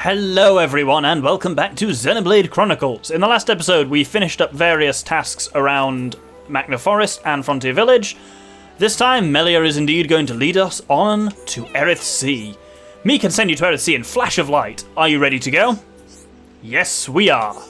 Hello everyone and welcome back to Xenoblade Chronicles. In the last episode we finished up various tasks around Magna Forest and Frontier Village. This time Melia is indeed going to lead us on to Aerith Sea. Me can send you to Aerith Sea in flash of light. Are you ready to go? Yes, we are.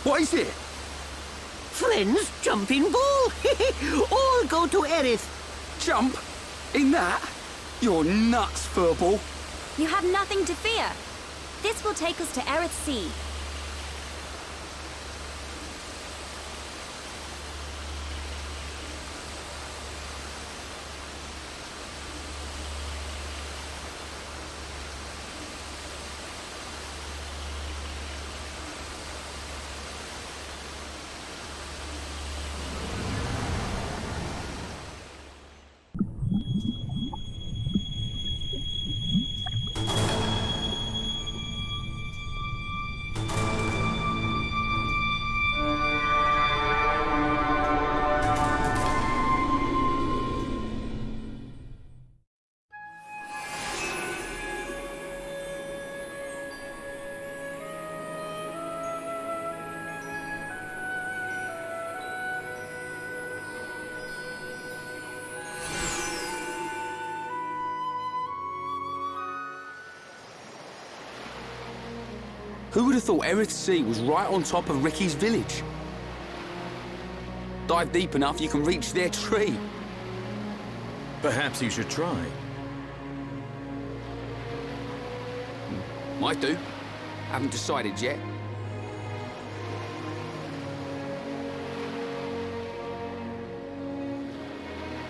What is it? Friends, jumping ball. All go to Aerith. Jump? In that? You're nuts, Furball. You have nothing to fear. This will take us to Aerith Sea. Who would have thought Aerith Sea was right on top of Ricky's village? Dive deep enough, you can reach their tree. Perhaps you should try. Might do. Haven't decided yet.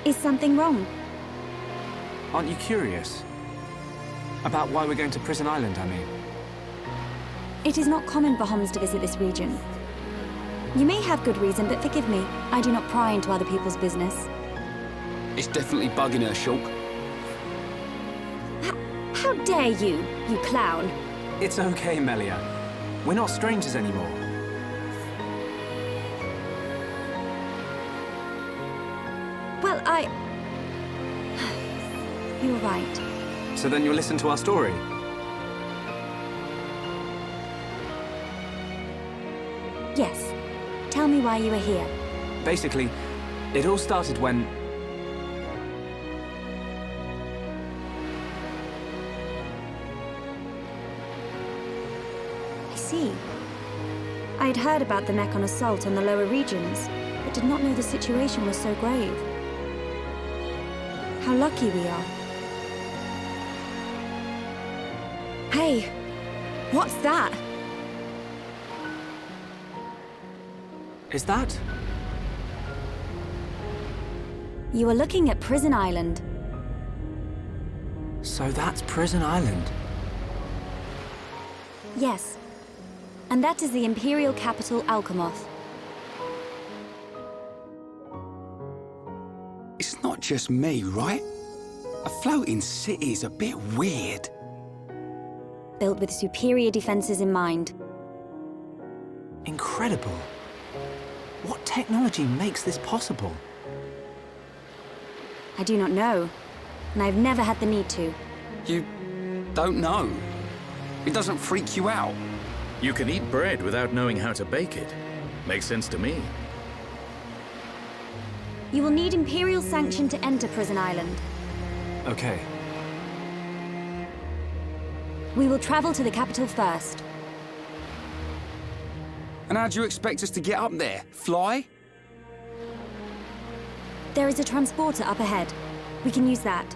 Is something wrong? Aren't you curious? About why we're going to Prison Island, I mean. It is not common for Homs to visit this region. You may have good reason, but forgive me. I do not pry into other people's business. It's definitely bugging her, Shulk. How dare you, you clown? It's okay, Melia. We're not strangers anymore. Well, You were right. So then you'll listen to our story? Yes. Tell me why you are here. Basically, it all started when... I see. I had heard about the Mechon assault on the lower regions, but did not know the situation was so grave. How lucky we are. Hey! What's that? Is that? You are looking at Prison Island. So that's Prison Island. Yes. And that is the Imperial capital, Alchemoth. It's not just me, right? A floating city's a bit weird. Built with superior defenses in mind. Incredible. What technology makes this possible? I do not know, and I've never had the need to. You don't know. It doesn't freak you out. You can eat bread without knowing how to bake it. Makes sense to me. You will need Imperial sanction to enter Prison Island. Okay. We will travel to the capital first. And how do you expect us to get up there? Fly? There is a transporter up ahead. We can use that.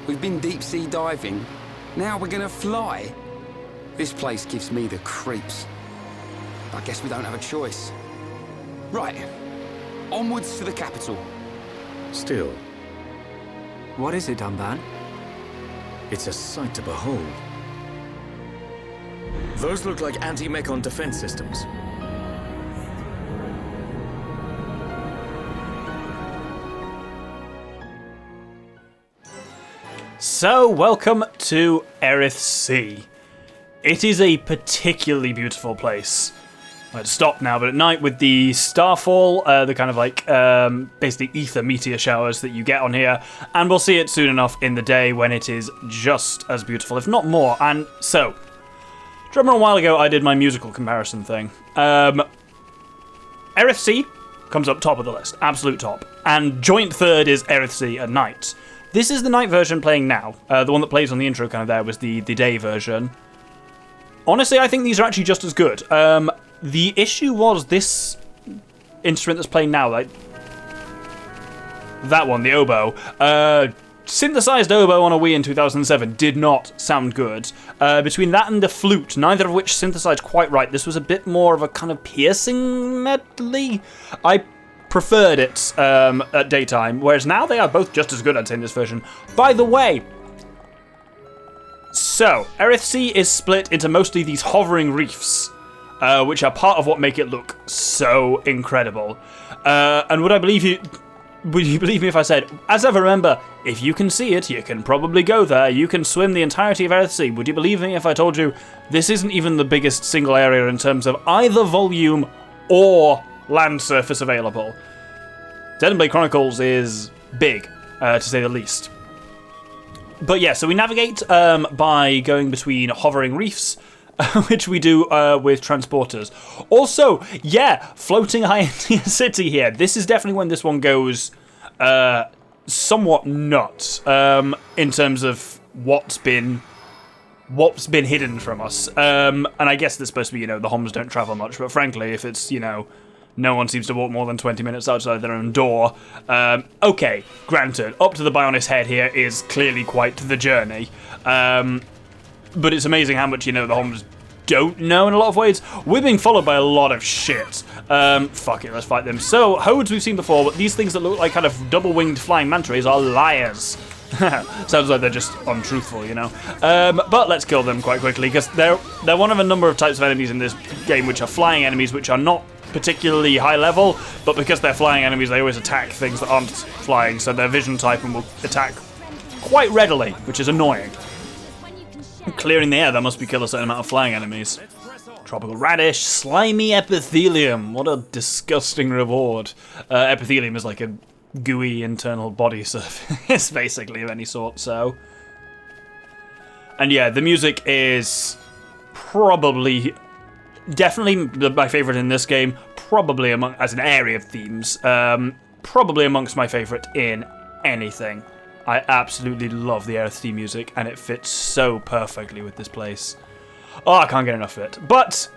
We've been deep-sea diving. Now we're gonna fly? This place gives me the creeps. I guess we don't have a choice. Right. Onwards to the capital. Still, What is it, Dunban? it's a sight to behold. Those look like anti-mechon defense systems. So, welcome to Aerith Sea. It is a particularly beautiful place. I'd stop now, but at night with the starfall, the kind of like basically ether meteor showers that you get on here, and we'll see it soon enough in the day when it is just as beautiful, if not more. And so, do you remember a while ago I did my musical comparison thing? Aerith Sea comes up top of the list, absolute top, and joint third is Aerith Sea at night. This is the night version playing now. The one that plays on the intro kind of there was the day version. Honestly, I think these are actually just as good. The issue was this instrument that's playing now, like that one, the oboe. Synthesized oboe on a Wii in 2007 did not sound good. Between that and the flute, neither of which synthesized quite right, this was a bit more of a kind of piercing medley. I preferred it at daytime, whereas now they are both just as good, I'd say, in this version. By the way, so, Aerith Sea is split into mostly these hovering reefs, which are part of what make it look so incredible. And would you believe me if I said, as I remember, if you can see it, you can probably go there, you can swim the entirety of Aerith Sea. Would you believe me if I told you this isn't even the biggest single area in terms of either volume or land surface available? Xenoblade Chronicles is big, to say the least. But yeah, so we navigate by going between hovering reefs, which we do with transporters. Also, yeah, floating Entia city here. This is definitely when this one goes somewhat nuts in terms of what's been hidden from us. And I guess that's supposed to be, the Homs don't travel much, but frankly, if it's, no one seems to walk more than 20 minutes outside their own door. Okay, granted, up to the Bionis head here is clearly quite the journey. But it's amazing how much, the Homs don't know in a lot of ways. We're being followed by a lot of shit. Fuck it, let's fight them. So, Hodes we've seen before, but these things that look like kind of double-winged flying manta rays are liars. Sounds like they're just untruthful, But let's kill them quite quickly, because they're one of a number of types of enemies in this game which are flying enemies, which are not particularly high level, but because they're flying enemies, they always attack things that aren't flying, so they're vision type and will attack quite readily, which is annoying. Clearing the air, that must be kill a certain amount of flying enemies. Tropical radish, slimy epithelium. What a disgusting reward. Epithelium is like a gooey internal body surface, basically, of any sort, so. And yeah, the music is definitely my favourite in this game, probably as an area of themes, probably amongst my favourite in anything. I absolutely love the Aerith Sea music, and it fits so perfectly with this place. Oh, I can't get enough of it. But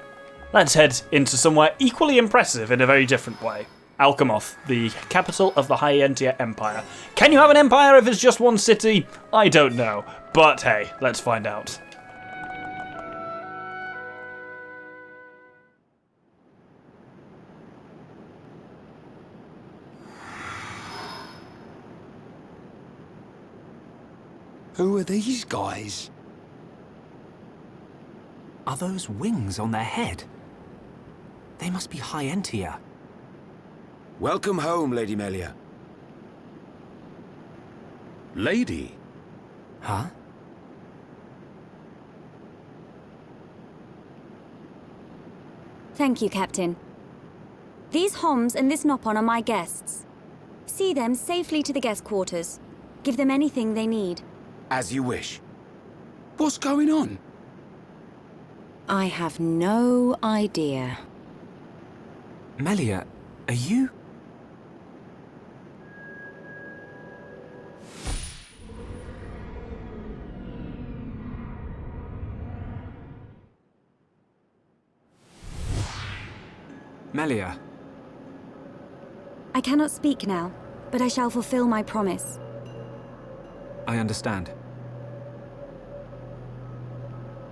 let's head into somewhere equally impressive in a very different way. Alchemoth, the capital of the High Entia Empire. Can you have an empire if it's just one city? I don't know. But hey, let's find out. Who are these guys? Are those wings on their head? They must be High Entia. Welcome home, Lady Melia. Lady? Huh? Thank you, Captain. These Homs and this Nopon are my guests. See them safely to the guest quarters. Give them anything they need. As you wish. What's going on? I have no idea. Melia, are you? Melia. I cannot speak now, but I shall fulfill my promise. I understand.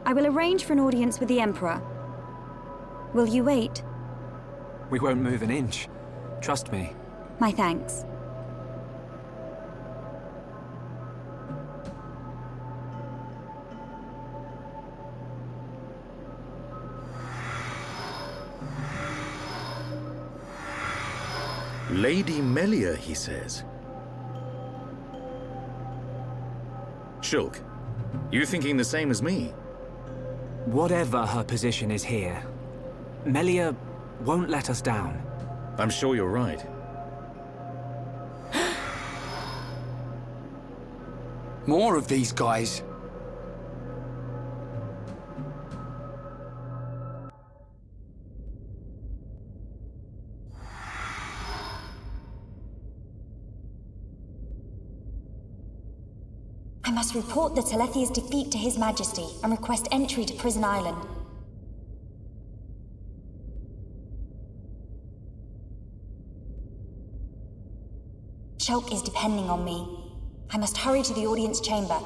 I will arrange for an audience with the Emperor. Will you wait? We won't move an inch. Trust me. My thanks. Lady Melia, he says. Shulk, you thinking the same as me? Whatever her position is here, Melia won't let us down. I'm sure you're right. More of these guys. I must report the Telethia's defeat to His Majesty and request entry to Prison Island. Shulk is depending on me. I must hurry to the audience chamber.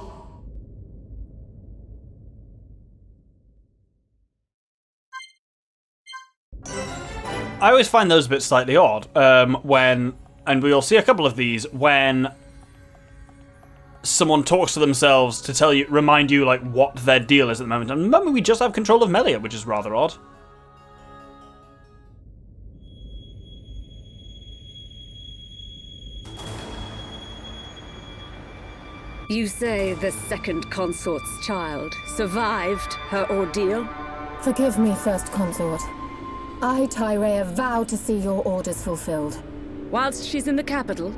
I always find those bits slightly odd when, and we'll see a couple of these, when someone talks to themselves to tell you, remind you like what their deal is at the moment. And remember, we just have control of Melia, which is rather odd. You say the second consort's child survived her ordeal? Forgive me, First Consort. I, Tyrea, vow to see your orders fulfilled. Whilst she's in the capital,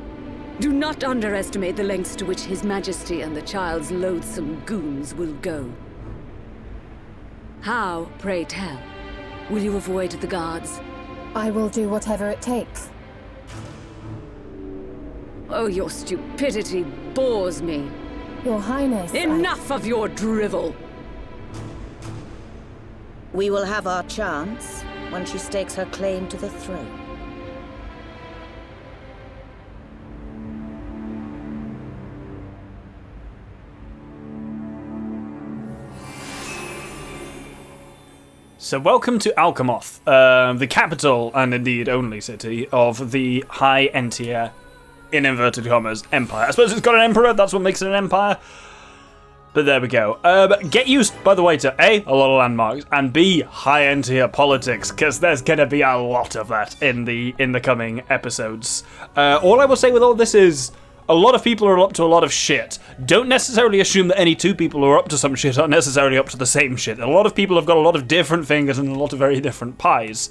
do not underestimate the lengths to which His Majesty and the child's loathsome goons will go. How, pray tell, will you avoid the guards? I will do whatever it takes. Oh, your stupidity bores me. Your Highness, Enough of your drivel! We will have our chance when she stakes her claim to the throne. So welcome to Alchemoth, the capital and indeed only city of the High Entia, in inverted commas, empire. I suppose it's got an emperor, that's what makes it an empire. But there we go. Get used, by the way, to A, a lot of landmarks, and B, High Entia politics, because there's going to be a lot of that in the coming episodes. All I will say with all this is, a lot of people are up to a lot of shit. Don't necessarily assume that any two people who are up to some shit are necessarily up to the same shit. A lot of people have got a lot of different fingers and a lot of very different pies.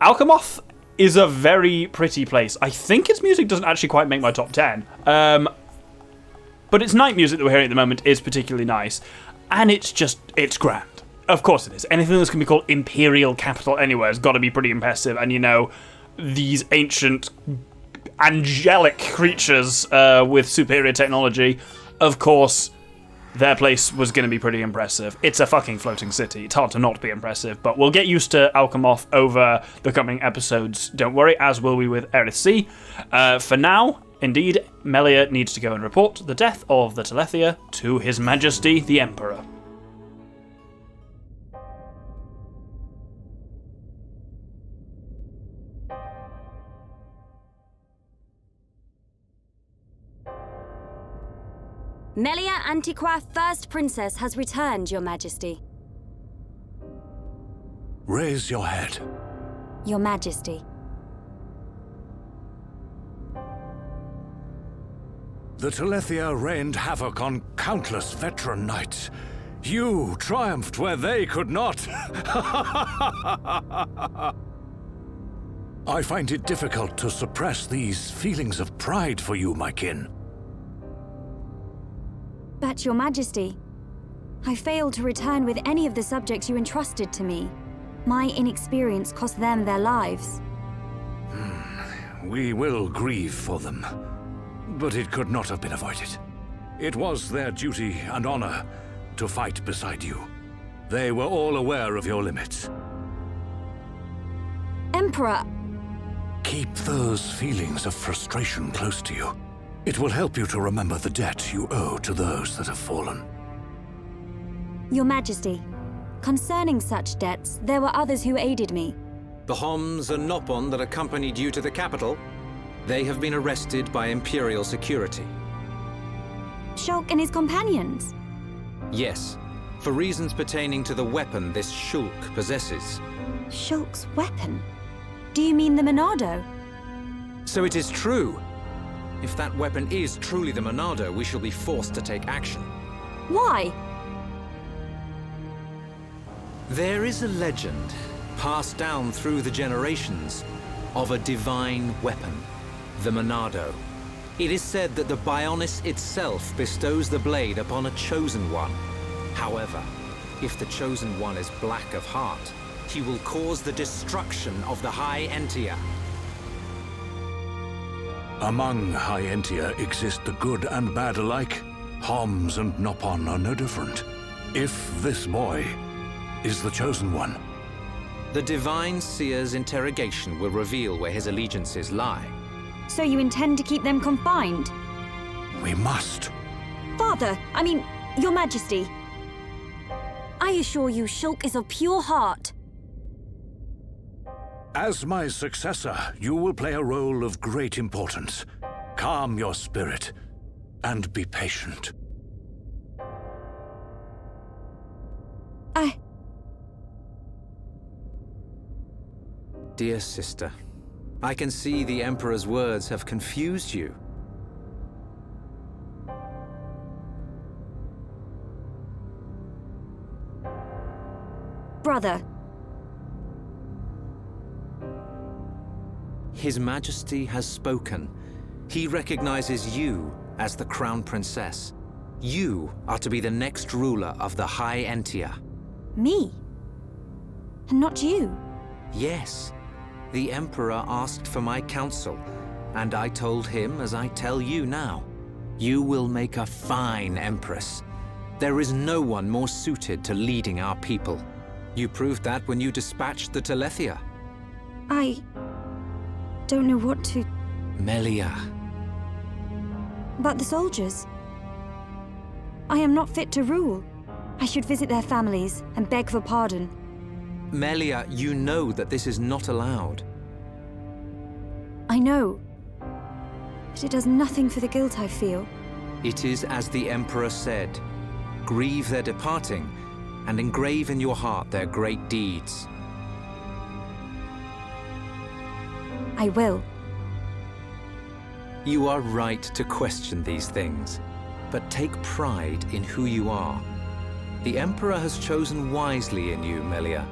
Alchemoth is a very pretty place. I think its music doesn't actually quite make my top 10. But its night music that we're hearing at the moment is particularly nice. And it's grand. Of course it is. Anything that's going to be called Imperial Capital anywhere has got to be pretty impressive. And, you know, these ancient angelic creatures with superior technology, of course, their place was going to be pretty impressive. It's a fucking floating city. It's hard to not be impressive, but we'll get used to Alchemoth over the coming episodes, don't worry, as will we with Aerith C. For now, indeed, Melia needs to go and report the death of the Telethia to His Majesty the Emperor. Melia Antiqua, First Princess, has returned, Your Majesty. Raise your head. Your Majesty. The Telethia rained havoc on countless veteran knights. You triumphed where they could not. I find it difficult to suppress these feelings of pride for you, my kin. But, Your Majesty, I failed to return with any of the subjects you entrusted to me. My inexperience cost them their lives. We will grieve for them, but it could not have been avoided. It was their duty and honor to fight beside you. They were all aware of your limits. Emperor! Keep those feelings of frustration close to you. It will help you to remember the debt you owe to those that have fallen. Your Majesty, concerning such debts, there were others who aided me. The Homs and Nopon that accompanied you to the capital, they have been arrested by Imperial security. Shulk and his companions? Yes, for reasons pertaining to the weapon this Shulk possesses. Shulk's weapon? Do you mean the Monado? So it is true. If that weapon is truly the Monado, we shall be forced to take action. Why? There is a legend, passed down through the generations, of a divine weapon, the Monado. It is said that the Bionis itself bestows the blade upon a chosen one. However, if the chosen one is black of heart, he will cause the destruction of the High Entia. Among High Entia exist the good and bad alike. Homs and Nopon are no different. If this boy is the chosen one, the Divine Seer's interrogation will reveal where his allegiances lie. So you intend to keep them confined? we must. Father, I mean, Your Majesty. I assure you, Shulk is of pure heart. As my successor, you will play a role of great importance. Calm your spirit and be patient. Dear sister, I can see the Emperor's words have confused you. Brother. His Majesty has spoken. He recognizes you as the Crown Princess. You are to be the next ruler of the High Entia. Me? And not you? Yes. The Emperor asked for my counsel, and I told him as I tell you now. You will make a fine Empress. There is no one more suited to leading our people. You proved that when you dispatched the Telethia. I don't know what to... Melia. But the soldiers. I am not fit to rule. I should visit their families and beg for pardon. Melia, you know that this is not allowed. I know. But it does nothing for the guilt I feel. It is as the Emperor said. Grieve their departing, and engrave in your heart their great deeds. I will. You are right to question these things, but take pride in who you are. The Emperor has chosen wisely in you, Melia.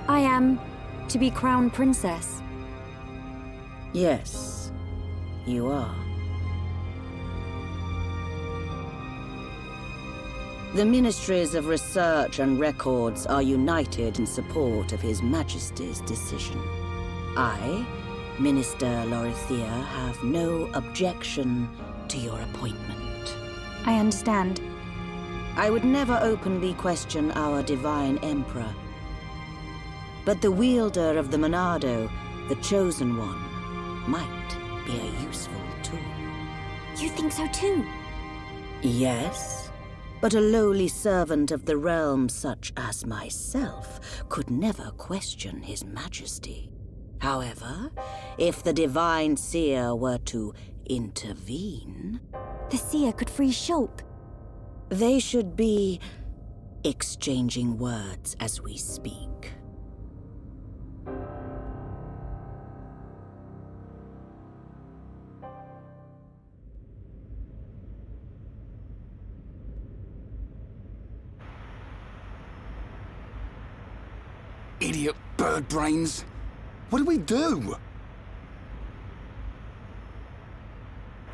I am to be Crown Princess. Yes, you are. The Ministries of Research and Records are united in support of His Majesty's decision. I, Minister Lorithia, have no objection to your appointment. I understand. I would never openly question our Divine Emperor. But the wielder of the Monado, the Chosen One, might be a useful tool. You think so too? Yes, but a lowly servant of the realm such as myself could never question His Majesty. However, if the Divine Seer were to intervene... The Seer could free Shulk. They should be exchanging words as we speak. Idiot bird brains. What do we do?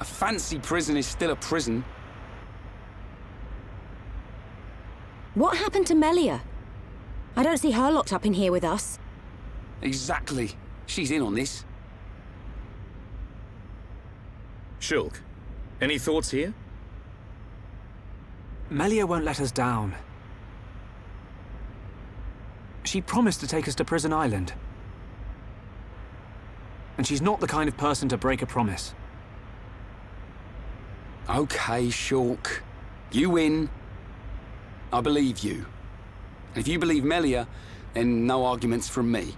A fancy prison is still a prison. What happened to Melia? I don't see her locked up in here with us. Exactly. She's in on this. Shulk, any thoughts here? Melia won't let us down. She promised to take us to Prison Island. And she's not the kind of person to break a promise. Okay, Shulk. You win. I believe you. And if you believe Melia, then no arguments from me.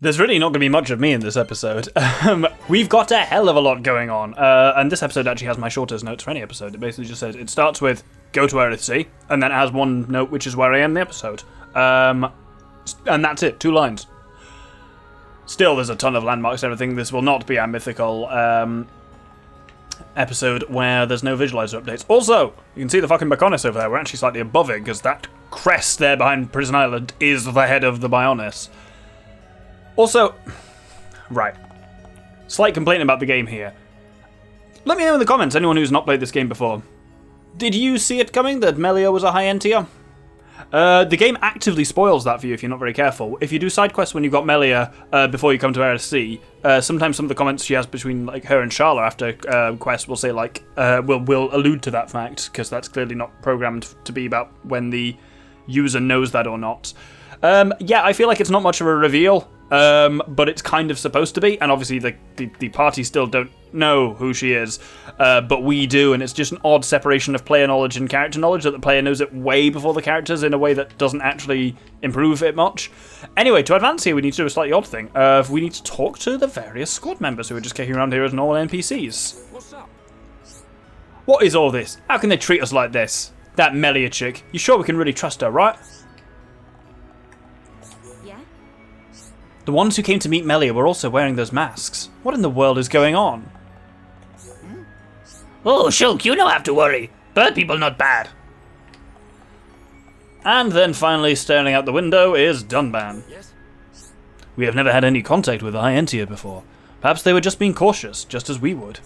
There's really not going to be much of me in this episode. We've got a hell of a lot going on. And this episode actually has my shortest notes for any episode. It basically just says, it starts with, go to Aerith Sea, and then it has one note, which is where I end the episode. And that's it, 2 lines. Still, there's a ton of landmarks and everything. This will not be a mythical episode where there's no visualizer updates. Also, you can see the fucking Bionis over there. We're actually slightly above it, because that crest there behind Prison Island is the head of the Bionis. Also, right, slight complaint about the game here. Let me know in the comments, anyone who's not played this game before. Did you see it coming, that Melia was a high Entia? The game actively spoils that for you if you're not very careful. If you do side quests when you've got Melia before you come to Aerith Sea, sometimes some of the comments she has between like her and Sharla after quests will say like, will allude to that fact, because that's clearly not programmed to be about when the user knows that or not. Yeah, I feel like it's not much of a reveal. But it's kind of supposed to be, and obviously the party still don't know who she is, but we do, and it's just an odd separation of player knowledge and character knowledge, that the player knows it way before the characters in a way that doesn't actually improve it much. Anyway, to advance here, we need to do a slightly odd thing. We need to talk to the various squad members who are just kicking around here as normal NPCs. What's up? What is all this? How can they treat us like this? That Melia chick, you sure we can really trust her, right? The ones who came to meet Melia were also wearing those masks. What in the world is going on? Oh, Shulk, you don't have to worry. Bird people not bad. And then finally, staring out the window, is Dunban. Yes? We have never had any contact with the High Entia before. Perhaps they were just being cautious, just as we would.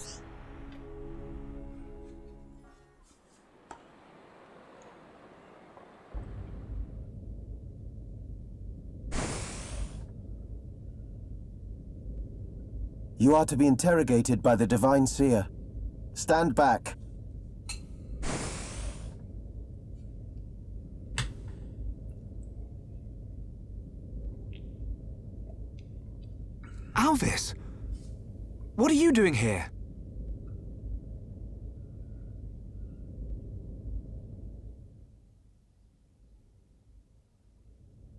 You are to be interrogated by the Divine Seer. Stand back. Alvis! What are you doing here?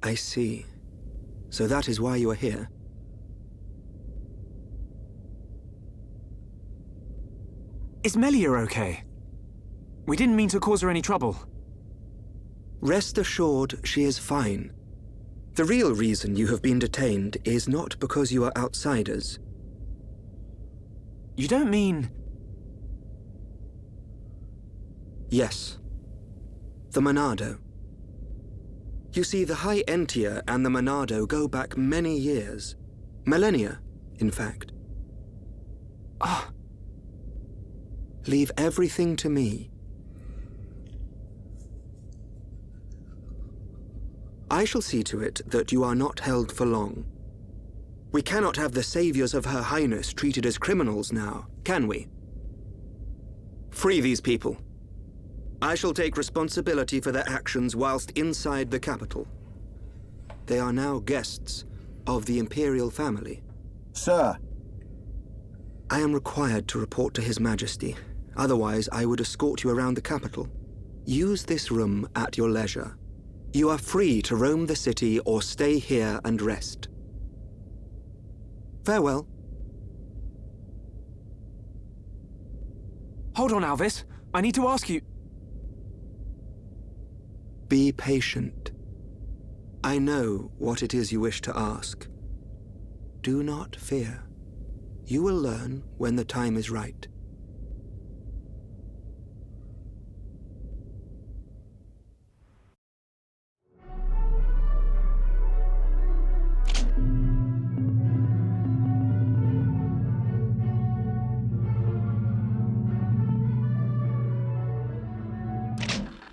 I see. So that is why you are here. Is Melia okay? We didn't mean to cause her any trouble. Rest assured, she is fine. The real reason you have been detained is not because you are outsiders. You don't mean... Yes. The Monado. You see, the High Entia and the Monado go back many years. Millennia, in fact. Ah. Leave everything to me. I shall see to it that you are not held for long. We cannot have the saviors of Her Highness treated as criminals now, can we? Free these people. I shall take responsibility for their actions whilst inside the capital. They are now guests of the Imperial family. Sir. I am required to report to His Majesty. Otherwise, I would escort you around the capital. Use this room at your leisure. You are free to roam the city or stay here and rest. Farewell. Hold on, Alvis. I need to ask you... Be patient. I know what it is you wish to ask. Do not fear. You will learn when the time is right.